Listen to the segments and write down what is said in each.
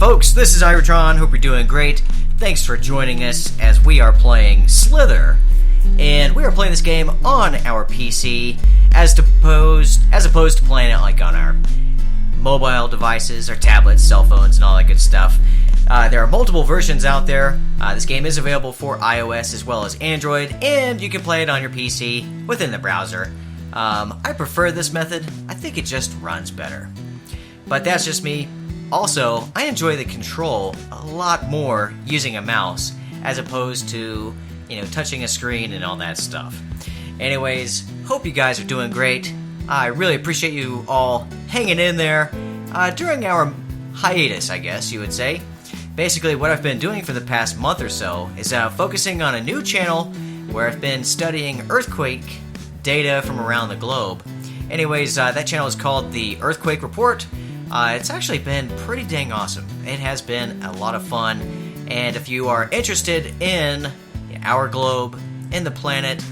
folks, this is Iratron. Hope you're doing great. Thanks for joining us as we are playing Slither. And we are playing this game on our PC as opposed to playing it like on our mobile devices, our tablets, cell phones, and all that good stuff. There are multiple versions out there. This game is available for iOS as well as Android, and you can play it on your PC within the browser. I prefer this method. I think it just runs better. But that's just me. Also, I enjoy the control a lot more using a mouse as opposed to, touching a screen and all that stuff. Anyways, hope you guys are doing great. I really appreciate you all hanging in there during our hiatus, I guess you would say. Basically, what I've been doing for the past month or so is focusing on a new channel where I've been studying earthquake data from around the globe. Anyways, that channel is called the Earthquake Report. It's actually been pretty dang awesome. It has been a lot of fun, and if you are interested in our globe, in the planet,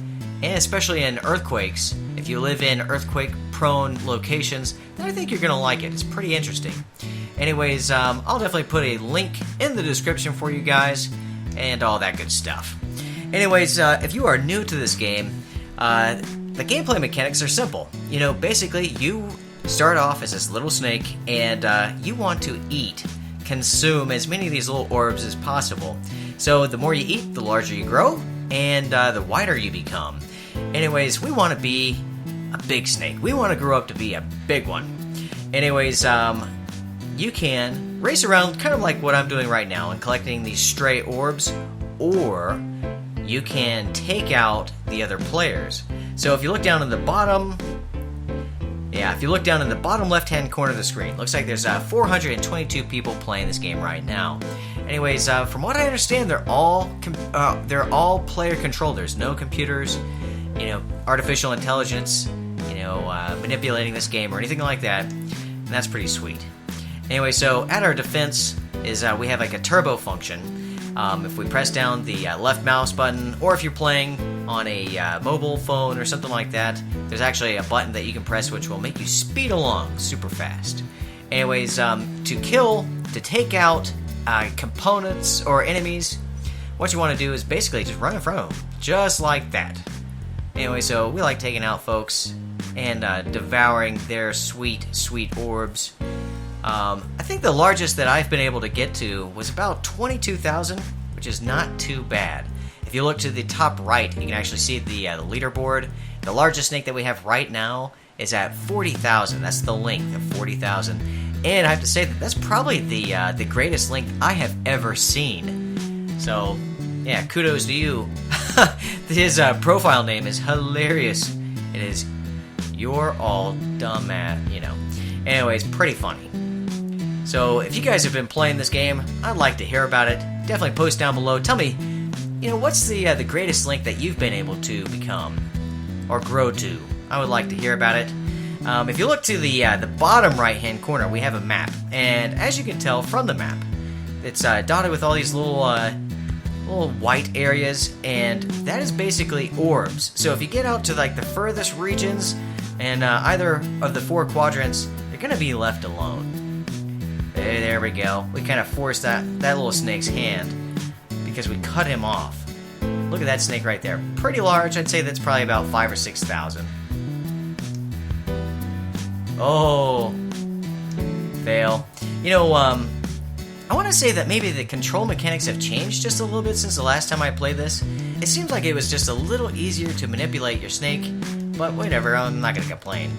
and especially in earthquakes, if you live in earthquake-prone locations, then I think you're going to like it. It's pretty interesting. Anyways, I'll definitely put a link in the description for you guys, and all that good stuff. Anyways, if you are new to this game, the gameplay mechanics are simple. Basically, you start off as this little snake, and you want to consume as many of these little orbs as possible. So the more you eat, the larger you grow, and the wider you become. Anyways, we want to be a big snake. We want to grow up to be a big one. Anyways, you can race around kind of like what I'm doing right now and collecting these stray orbs, or you can take out the other players. So if you look down in the bottom, left-hand corner of the screen, looks like there's 422 people playing this game right now. Anyways, from what I understand, they're all player controlled. There's no computers, artificial intelligence, manipulating this game or anything like that. And that's pretty sweet. Anyway, so at our defense is we have like a turbo function. If we press down the left mouse button, or if you're playing on a mobile phone or something like that, there's actually a button that you can press which will make you speed along super fast. Anyways, to take out components or enemies, what you want to do is basically just run in front of them, just like that. Anyway, so we like taking out folks and devouring their sweet, sweet orbs. I think the largest that I've been able to get to was about 22,000, which is not too bad. If you look to the top right, you can actually see the leaderboard. The largest snake that we have right now is at 40,000. That's the length of 40,000. And I have to say that's probably the greatest length I have ever seen. So, yeah, kudos to you. His profile name is hilarious. It is "You're all dumb at," Anyways, pretty funny. So, if you guys have been playing this game, I'd like to hear about it. Definitely post down below. Tell me, what's the greatest link that you've been able to become or grow to? I would like to hear about it. If you look to the bottom right-hand corner, we have a map, and as you can tell from the map, it's dotted with all these little white areas, and that is basically orbs. So if you get out to like the furthest regions and either of the four quadrants, you're gonna be left alone. There we go. We kind of forced that little snake's hand because we cut him off. Look at that snake right there. Pretty large. I'd say that's probably about 5,000 or 6,000. Oh, fail. I want to say that maybe the control mechanics have changed just a little bit since the last time I played this. It seems like it was just a little easier to manipulate your snake, but whatever, I'm not going to complain.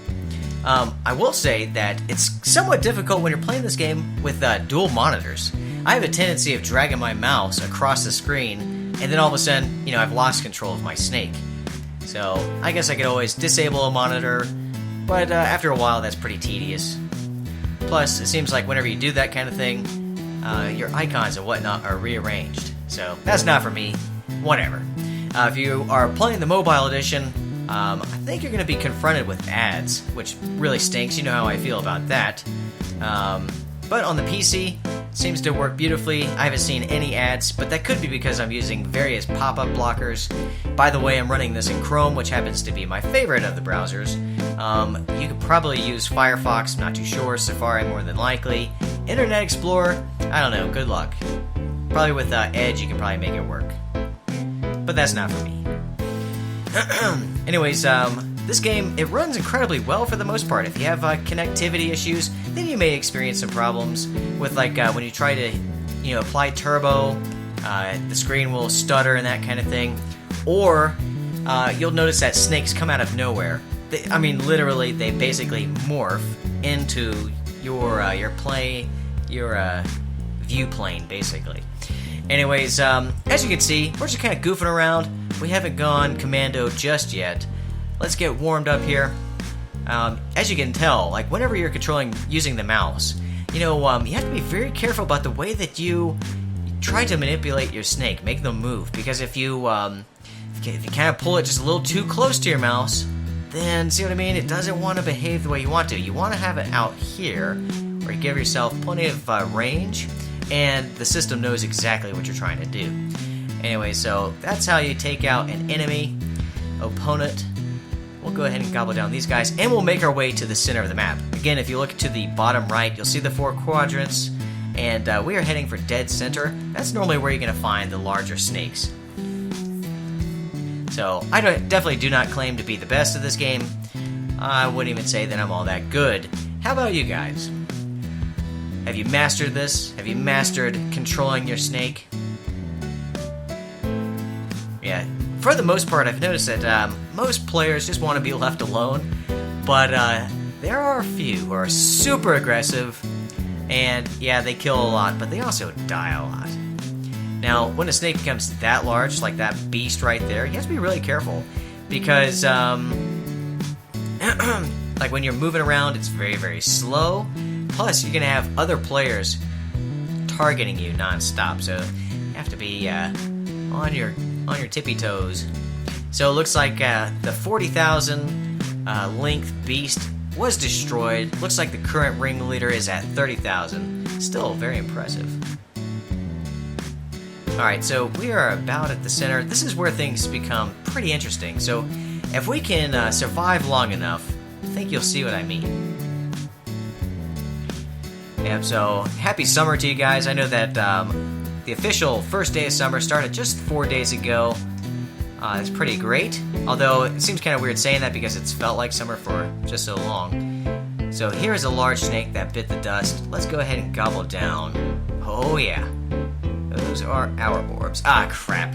I will say that it's somewhat difficult when you're playing this game with dual monitors. I have a tendency of dragging my mouse across the screen, and then all of a sudden, I've lost control of my snake. So, I guess I could always disable a monitor, but after a while, that's pretty tedious. Plus, it seems like whenever you do that kind of thing, your icons and whatnot are rearranged. So, that's not for me. Whatever. If you are playing the mobile edition, I think you're going to be confronted with ads, which really stinks. You know how I feel about that. But on the PC, it seems to work beautifully. I haven't seen any ads, but that could be because I'm using various pop-up blockers. By the way, I'm running this in Chrome, which happens to be my favorite of the browsers. You could probably use Firefox, I'm not too sure, Safari more than likely. Internet Explorer, I don't know, good luck. Probably with Edge, you can probably make it work. But that's not for me. Anyways, this game, it runs incredibly well for the most part. If you have connectivity issues, then you may experience some problems with like when you try to, apply turbo, the screen will stutter and that kind of thing. Or you'll notice that snakes come out of nowhere. Literally, they basically morph into your view plane, basically. Anyways, as you can see, we're just kind of goofing around. We haven't gone commando just yet. Let's get warmed up here. As you can tell, like whenever you're using the mouse, you have to be very careful about the way that you try to manipulate your snake, make them move. Because if you kind of pull it just a little too close to your mouse, then, see what I mean? It doesn't want to behave the way you want to. You want to have it out here, where you give yourself plenty of range, and the system knows exactly what you're trying to do. Anyway, so that's how you take out an enemy opponent. We'll go ahead and gobble down these guys, and we'll make our way to the center of the map. Again, if you look to the bottom right, you'll see the 4 quadrants, and we are heading for dead center. That's normally where you're going to find the larger snakes. So, I definitely do not claim to be the best at this game. I wouldn't even say that I'm all that good. How about you guys? Have you mastered this? Have you mastered controlling your snake? Yeah, for the most part, I've noticed that most players just want to be left alone, but there are a few who are super aggressive, and yeah, they kill a lot, but they also die a lot. Now, when a snake becomes that large, like that beast right there, you have to be really careful, because like when you're moving around, it's very, very slow. Plus, you're gonna have other players targeting you non-stop, so you have to be on your tippy toes. So it looks like the 40,000 length beast was destroyed. Looks like the current ringleader is at 30,000. Still very impressive. Alright, so we are about at the center. This is where things become pretty interesting. So if we can survive long enough, I think you'll see what I mean. Yep, so happy summer to you guys. I know that the official first day of summer started just 4 days ago. It's pretty great, although it seems kind of weird saying that because it's felt like summer for just so long. So here's a large snake that bit the dust. Let's go ahead and gobble down. Oh yeah, those are our orbs. Ah, crap.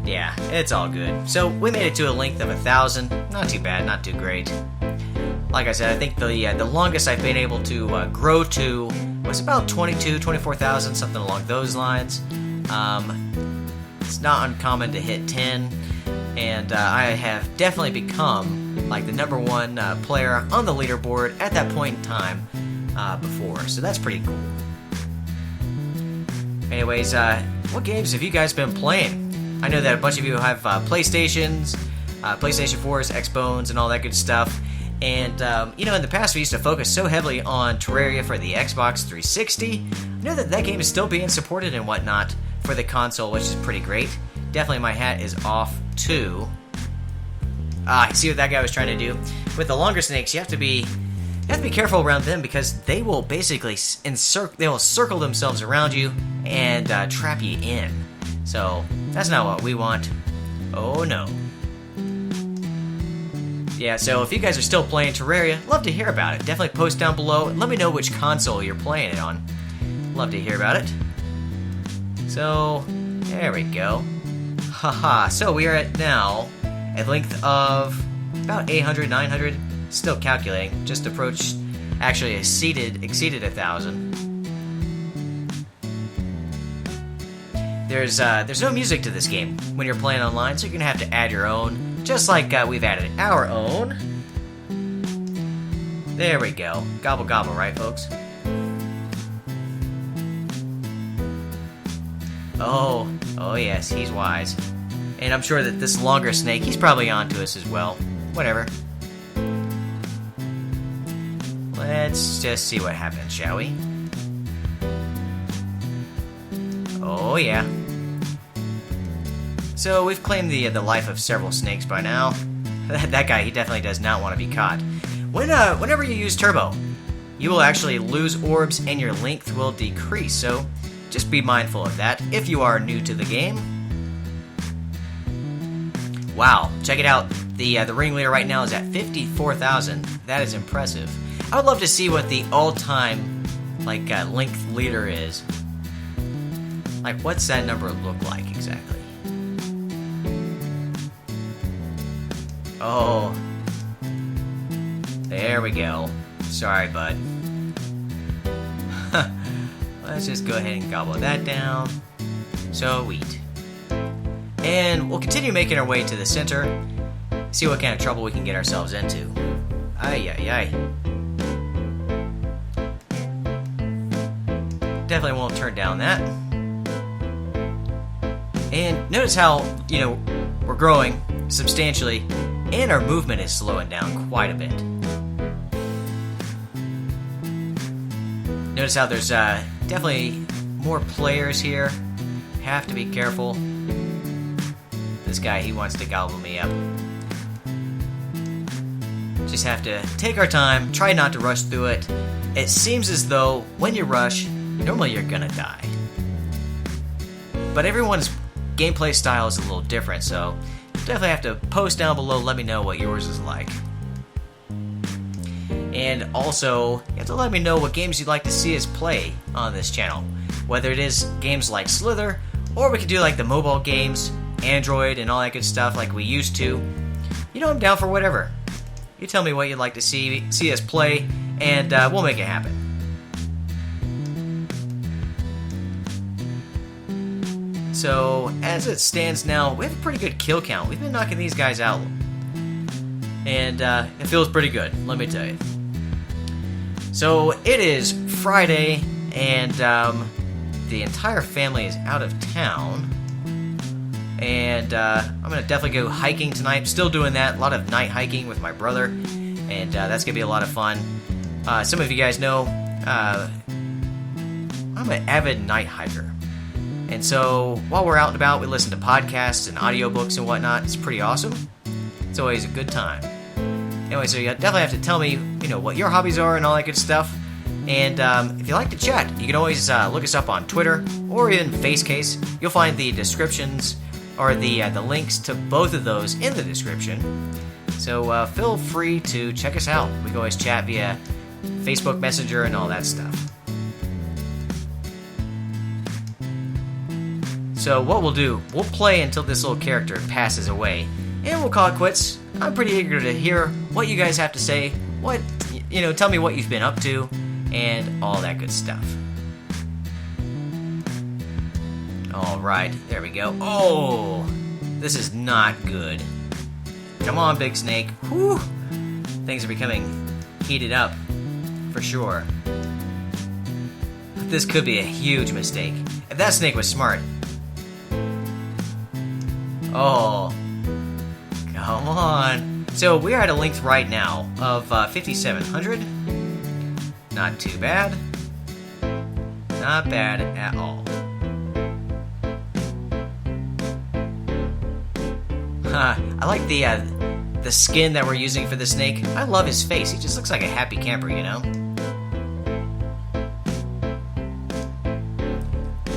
Yeah, it's all good. So we made it to a length of 1,000. Not too bad, not too great. Like I said, I think the longest I've been able to grow to was about 24,000, something along those lines. It's not uncommon to hit 10, and I have definitely become like the #1 player on the leaderboard at that point in time before, so that's pretty cool. Anyways, what games have you guys been playing? I know that a bunch of you have PlayStations, PlayStation 4s, Xbones, and all that good stuff. And, in the past we used to focus so heavily on Terraria for the Xbox 360. I know that game is still being supported and whatnot for the console, which is pretty great. Definitely my hat is off to... I see what that guy was trying to do. With the longer snakes, you have to be careful around them because they will basically circle themselves around you and trap you in. So, that's not what we want. Oh no. Yeah, so if you guys are still playing Terraria, love to hear about it. Definitely post down below and let me know which console you're playing it on. Love to hear about it. So, there we go. Haha, so we are at now a length of about 800, 900. Still calculating. Just approached, actually exceeded 1,000. There's no music to this game when you're playing online, so you're gonna have to add your own. Just like we've added our own. There we go. Gobble gobble, right folks? Oh yes, he's wise. And I'm sure that this longer snake, he's probably onto us as well. Whatever. Let's just see what happens, shall we? Oh yeah. So we've claimed the life of several snakes by now. That guy, he definitely does not want to be caught. Whenever you use turbo, you will actually lose orbs and your length will decrease, so just be mindful of that if you are new to the game. Wow, check it out. The ringleader right now is at 54,000. That is impressive. I would love to see what the all-time length leader is. Like, what's that number look like exactly? Oh, there we go. Sorry, bud. Let's just go ahead and gobble that down. Sweet. And we'll continue making our way to the center, see what kind of trouble we can get ourselves into. Definitely won't turn down that. And notice how, we're growing substantially, and our movement is slowing down quite a bit. Notice how there's definitely more players here. Have to be careful. This guy, he wants to gobble me up. Just have to take our time, try not to rush through it. It seems as though when you rush, normally you're gonna die. But everyone's gameplay style is a little different, so definitely have to post down below, let me know what yours is like. And also, you have to let me know what games you'd like to see us play on this channel. Whether it is games like Slither, or we could do like the mobile games, Android, and all that good stuff like we used to. I'm down for whatever. You tell me what you'd like to see us play, and we'll make it happen. So, as it stands now, we have a pretty good kill count. We've been knocking these guys out. And it feels pretty good, let me tell you. So, it is Friday, and the entire family is out of town. And I'm going to definitely go hiking tonight. Still doing that. A lot of night hiking with my brother. And that's going to be a lot of fun. Some of you guys know I'm an avid night hiker. And so while we're out and about, we listen to podcasts and audiobooks and whatnot. It's pretty awesome. It's always a good time. Anyway, so you definitely have to tell me, what your hobbies are and all that good stuff. And if you like to chat, you can always look us up on Twitter or in Facecase. You'll find the descriptions or the links to both of those in the description. So feel free to check us out. We can always chat via Facebook Messenger and all that stuff. So what we'll do, we'll play until this little character passes away, and we'll call it quits. I'm pretty eager to hear what you guys have to say. Tell me what you've been up to, and all that good stuff. Alright, there we go. Oh, this is not good. Come on, Big Snake. Whew. Things are becoming heated up, for sure. But this could be a huge mistake. If that snake was smart. Oh, come on. So we're at a length right now of 5,700. Not too bad. Not bad at all. I like the skin that we're using for the snake. I love his face. He just looks like a happy camper,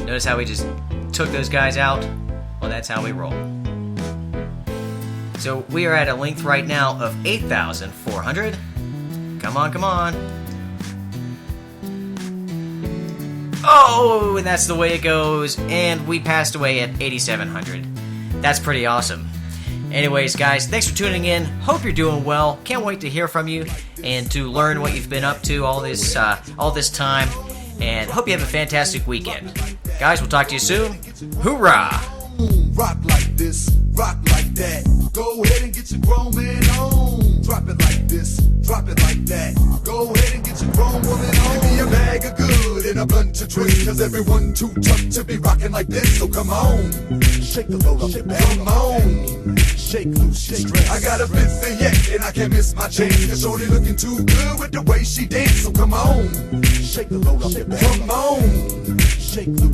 Notice how we just took those guys out? Well, that's how we roll. So we are at a length right now of 8,400. Come on, come on. Oh, and that's the way it goes. And we passed away at 8,700. That's pretty awesome. Anyways, guys, thanks for tuning in. Hope you're doing well. Can't wait to hear from you and to learn what you've been up to all this time. And hope you have a fantastic weekend. Guys, we'll talk to you soon. Hoorah! Rock like this, rock like that. Go ahead and get your grown man on. Drop it like this, drop it like that. Go ahead and get your grown woman on. Give me a bag of good and a bunch of tricks, cause everyone too tough to be rocking like this. So come on, shake the load up, come on. Shake loose, shake stress. I got a fifth and yet, and I can't miss my chance. Cause shorty looking too good with the way she dance. So come on, shake the load up, come on. Shake loose.